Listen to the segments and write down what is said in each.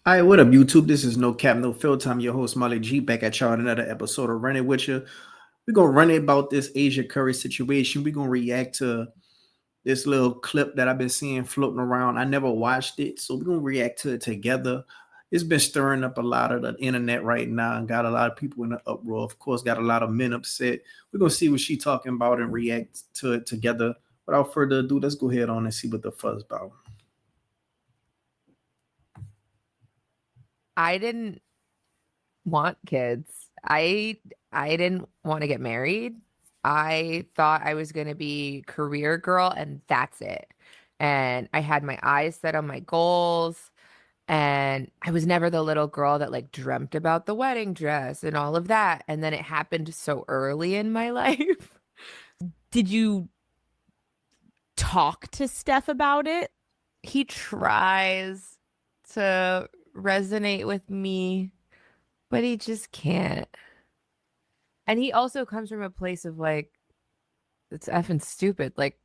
All right, what up, YouTube? This is No Cap, No Filter. I'm your host, Molly G, back at y'all with another episode of Running With You. We're going to run it about this Asia Curry situation. We're going to react to this little clip that I've been seeing floating around. I never watched it, so we're going to react to it together. It's been stirring up a lot of the internet right now and got a lot of people in an uproar. Of course, got a lot of men upset. We're going to see what she's talking about and react to it together. Without further ado, let's go ahead on and see what the fuss about. I didn't want kids. I didn't want to get married. I thought I was going to be career girl and that's it. And I had my eyes set on my goals, and I was never the little girl that like dreamt about the wedding dress and all of that. And then it happened so early in my life. Did you talk to Steph about it? He tries to resonate with me, but he just can't. And he also comes from a place of like, it's effing stupid. Like,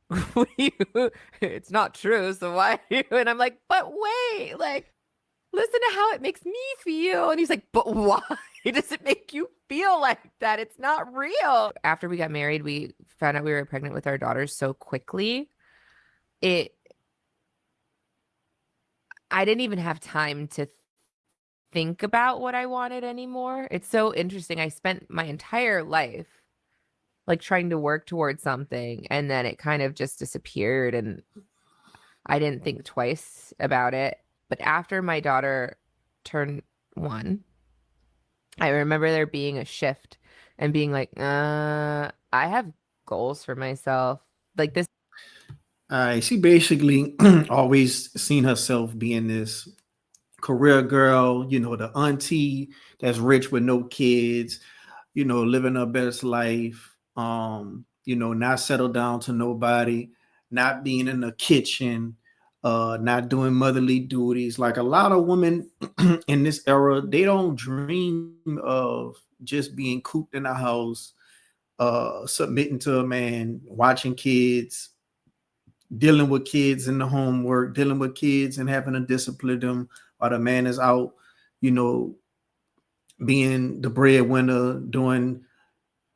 it's not true. So why are you? And I'm like, but wait, like, listen to how it makes me feel. And he's like, but why does it make you feel like that? It's not real. After we got married, we found out we were pregnant with our daughters so quickly. It, I didn't even have time to think about what I wanted anymore. It's so interesting. I spent my entire life like trying to work towards something, and then it kind of just disappeared, and I didn't think twice about it. But after my daughter turned 1, I remember there being a shift and being like, I have goals for myself. Like this. She basically always seen herself being this career girl, the auntie that's rich with no kids, living her best life, not settled down to nobody, not being in the kitchen, not doing motherly duties. Like a lot of women in this era, they don't dream of just being cooped in a house, submitting to a man, watching kids, dealing with kids in the homework, dealing with kids and having to discipline them while the man is out, you know, being the breadwinner, doing,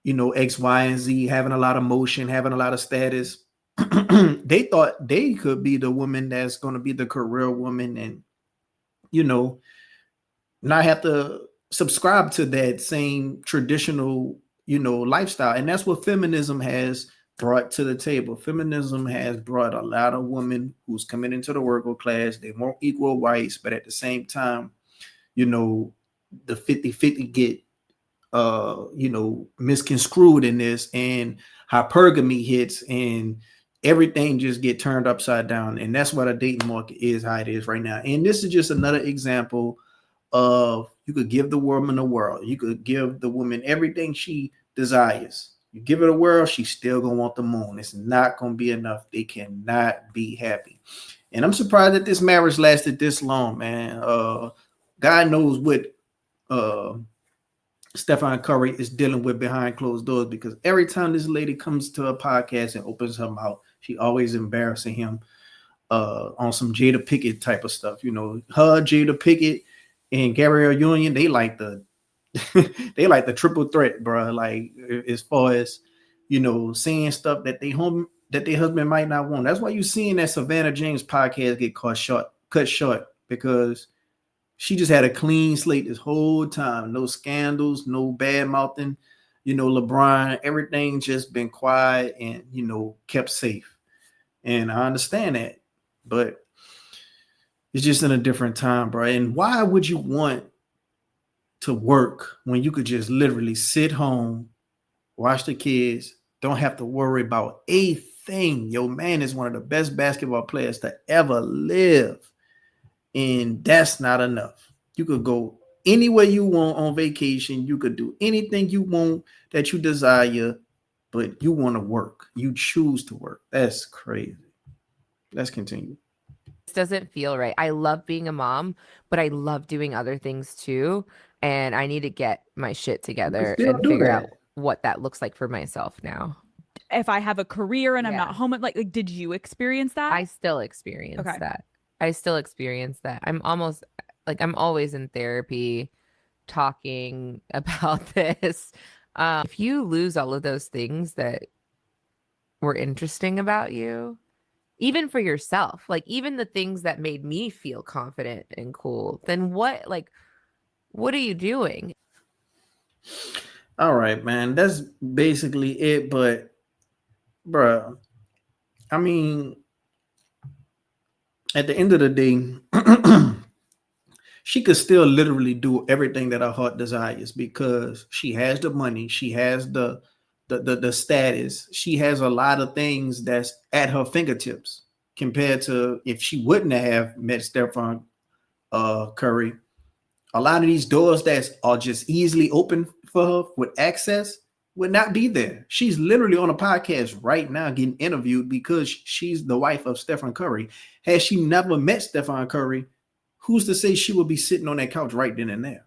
X, Y, and Z, having a lot of motion, having a lot of status. They thought they could be the woman that's going to be the career woman and, you know, not have to subscribe to that same traditional, lifestyle. And that's what feminism has brought to the table. Feminism has brought a lot of women who's coming into the worker class. They want equal rights, but at the same time, you know, the 50-50 get misconstrued in this, and hypergamy hits, and everything just get turned upside down. And that's what a dating market is, how it is right now. And this is just another example of, you could give the woman the world, you could give the woman everything she desires, you give her the world, she's still gonna want the moon. It's not gonna be enough. They cannot be happy. And I'm surprised that this marriage lasted this long, man. God knows what uh Stephen Curry is dealing with behind closed doors, because every time this lady comes to a podcast and opens her mouth, she always embarrassing him on some Jada Pickett type of stuff. Her, Jada Pickett, and Gabrielle Union, they like the they like the triple threat, bro. Like, as far as saying stuff that their husband might not want. That's why you seeing that Savannah James podcast get cut short, because she just had a clean slate this whole time. No scandals, no bad mouthing. LeBron, everything just been quiet and, kept safe. And I understand that. But it's just in a different time, bro. And why would you want to work when you could just literally sit home, watch the kids, don't have to worry about a thing? Your man is one of the best basketball players to ever live. And that's not enough. You could go anywhere you want on vacation. You could do anything you want that you desire, but you want to work. You choose to work. That's crazy. Let's continue. Doesn't feel right. I love being a mom, but I love doing other things too. And I need to get my shit You can together still and do figure that. out what that looks like for myself now. If I have a career and I'm Yeah. not home, like did you experience that? I still experience Okay. that. I still experience that. I'm almost like I'm always in therapy talking about this. If you lose all of those things that were interesting about you, even for yourself, like even the things that made me feel confident and cool, then what are you doing? All right, man. That's basically it. But, bruh, I mean, at the end of the day, she could still literally do everything that her heart desires because she has the money, she has the status, she has a lot of things that's at her fingertips compared to if she wouldn't have met Stefan Curry. A lot of these doors that are just easily open for her with access would not be there. She's literally on a podcast right now getting interviewed because she's the wife of Stephen Curry. Had she never met Stephen Curry, who's to say she would be sitting on that couch right then and there?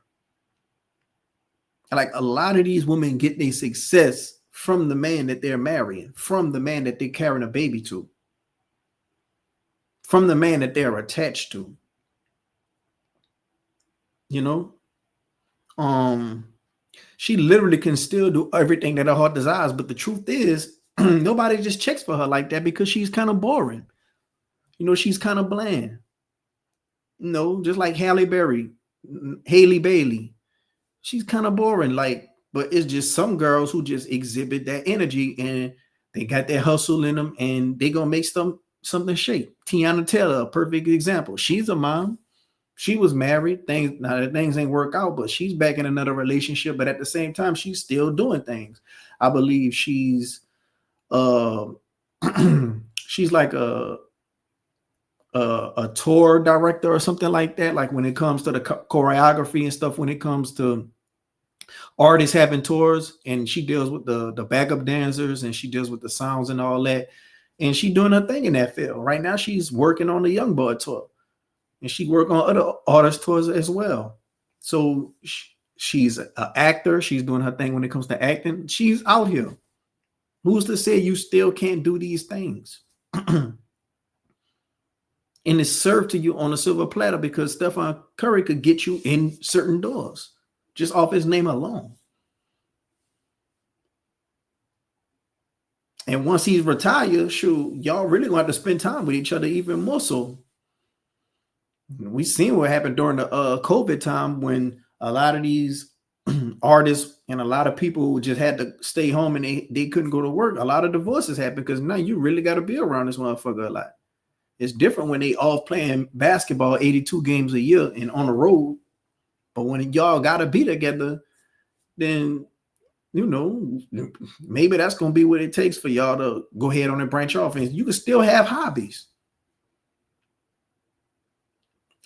Like a lot of these women get their success from the man that they're marrying, from the man that they're carrying a baby to, from the man that they're attached to. You know, she literally can still do everything that her heart desires. But the truth is, nobody just checks for her like that because she's kind of boring. You know, she's kind of bland. You know, just like Halle Bailey. She's kind of boring. Like, but it's just some girls who just exhibit that energy and they got that hustle in them and they gonna make something shake. Tiana Taylor, a perfect example. She's a mom. She was married. Things ain't work out, but she's back in another relationship. But at the same time, she's still doing things. I believe she's uh she's like a tour director or something like that. Like when it comes to the choreography and stuff, when it comes to artists having tours, and she deals with the backup dancers and she deals with the sounds and all that. And she's doing her thing in that field. Right now, she's working on the Young Boy tour. And she worked on other artist tours as well. So she's an actor. She's doing her thing when it comes to acting. She's out here. Who's to say you still can't do these things? And it's served to you on a silver platter because Stephen Curry could get you in certain doors just off his name alone. And once he's retired, shoot, y'all really gonna have to spend time with each other even more so. We seen what happened during the COVID time when a lot of these artists and a lot of people just had to stay home and they couldn't go to work. A lot of divorces happened because now you really got to be around this motherfucker a lot. It's different when they all playing basketball 82 games a year and on the road. But when y'all got to be together, then, you know, maybe that's going to be what it takes for y'all to go ahead on and branch off. And you can still have hobbies.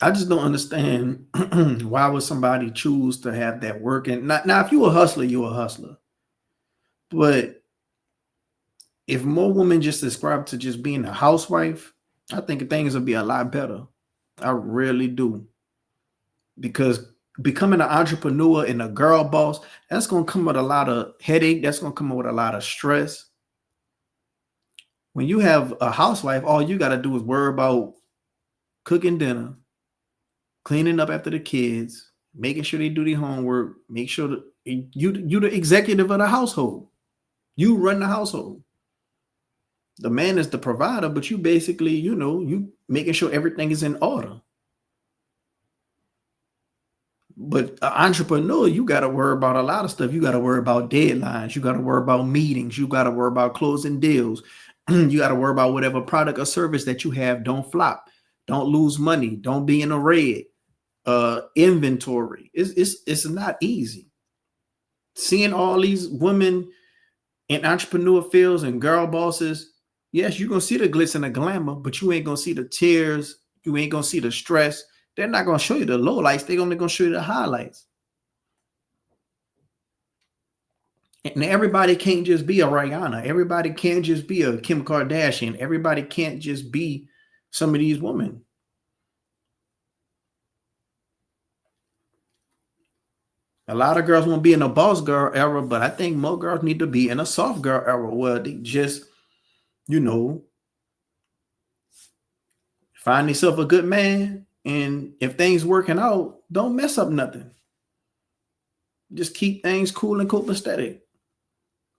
I just don't understand why would somebody choose to have that work. And now, if you a hustler, you're a hustler. But if more women just subscribe to just being a housewife, I think things would be a lot better. I really do. Because becoming an entrepreneur and a girl boss, that's going to come with a lot of headache. That's going to come with a lot of stress. When you have a housewife, all you got to do is worry about cooking dinner, cleaning up after the kids, making sure they do their homework, make sure that you the executive of the household. You run the household. The man is the provider, but you basically, you making sure everything is in order. But an entrepreneur, you got to worry about a lot of stuff. You got to worry about deadlines. You got to worry about meetings. You got to worry about closing deals. You got to worry about whatever product or service that you have don't flop. Don't lose money. Don't be in the red. Inventory. It's not easy. Seeing all these women in entrepreneur fields and girl bosses, yes, you're going to see the glitz and the glamour, but you ain't going to see the tears. You ain't going to see the stress. They're not going to show you the lowlights. They're only going to show you the highlights. And everybody can't just be a Rihanna. Everybody can't just be a Kim Kardashian. Everybody can't just be some of these women. A lot of girls want to be in a boss girl era, but I think more girls need to be in a soft girl era where they just, find themselves a good man And if things working out, don't mess up nothing. Just keep things cool and copacetic.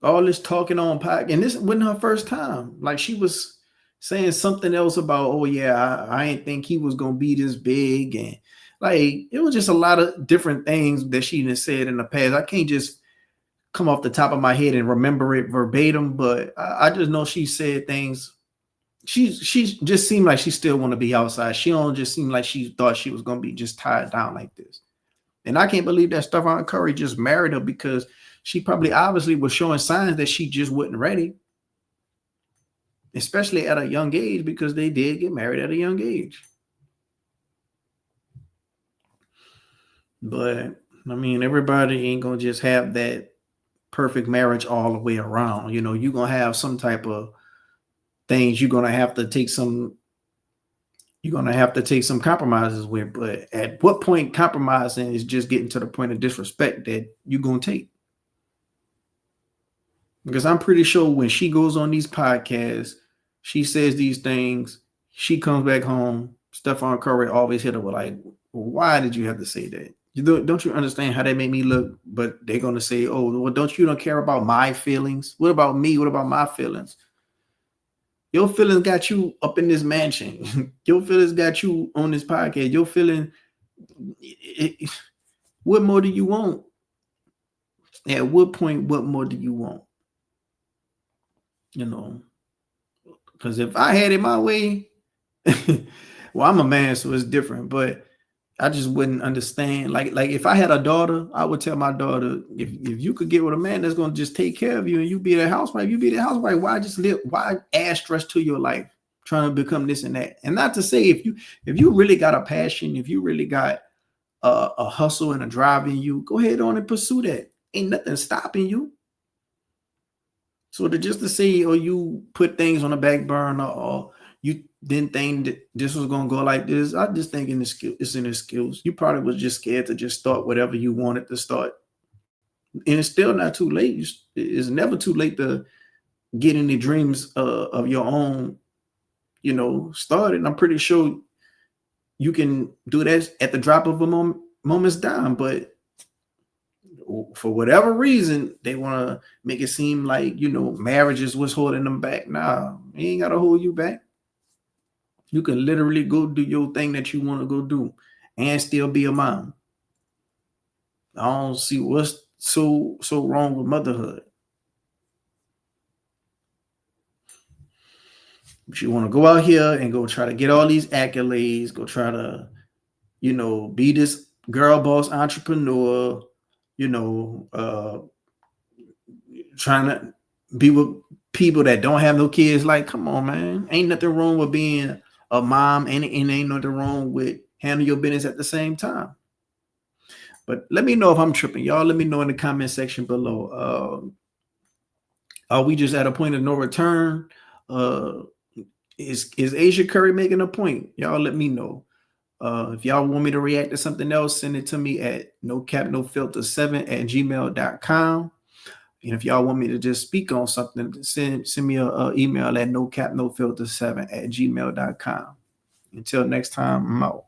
All this talking on podcast, and this wasn't her first time. Like she was saying something else about, oh yeah, I didn't think he was gonna be this big, and like it was just a lot of different things that she had said in the past. I can't just come off the top of my head and remember it verbatim, but I just know she said things. She just seemed like she still want to be outside. She don't just seem like she thought she was gonna be just tied down like this. And I can't believe that Stephon Curry just married her because she probably obviously was showing signs that she just wasn't ready, especially at a young age, because they did get married at a young age. But I mean, everybody ain't gonna just have that perfect marriage all the way around. You know, you're gonna have some type of things you're gonna have to take some compromises with. But at what point compromising is just getting to the point of disrespect that you're gonna take? Because I'm pretty sure when she goes on these podcasts, she says these things, she comes back home, Stephon Curry always hit her with like, why did you have to say that? Don't you understand how that made me look? But they're going to say, oh, well, don't care about my feelings? What about me? What about my feelings? Your feelings got you up in this mansion. Your feelings got you on this podcast. Your feeling, what more do you want? At what point, what more do you want? You know, because if I had it my way, well, I'm a man, so it's different, but I just wouldn't understand. Like if I had a daughter, I would tell my daughter, if you could get with a man that's going to just take care of you and you be the housewife, why just live? Why add stress to your life trying to become this and that? And not to say if you really got a passion, if you really got a hustle and a drive in you, go ahead on and pursue that. Ain't nothing stopping you. So to say, or you put things on the back burner, or you didn't think that this was gonna go like this, I just think it's in the skills. You probably was just scared to just start whatever you wanted to start, and it's still not too late. It's never too late to get any dreams of your own, started. And I'm pretty sure you can do that at the drop of a moment's dime, but for whatever reason, they want to make it seem like, marriage is what's holding them back. Nah, it ain't got to hold you back. You can literally go do your thing that you want to go do and still be a mom. I don't see what's so wrong with motherhood. But you want to go out here and go try to get all these accolades, go try to, be this girl boss entrepreneur, trying to be with people that don't have no kids. Like, come on, man. Ain't nothing wrong with being a mom, and ain't nothing wrong with handling your business at the same time. But let me know if I'm tripping. Y'all let me know in the comment section below. Are we just at a point of no return? Is Ayesha Curry making a point? Y'all let me know. If y'all want me to react to something else, send it to me at nocapnofilter7@gmail.com. And if y'all want me to just speak on something, send me an email at nocapnofilter7@gmail.com. Until next time, I'm out.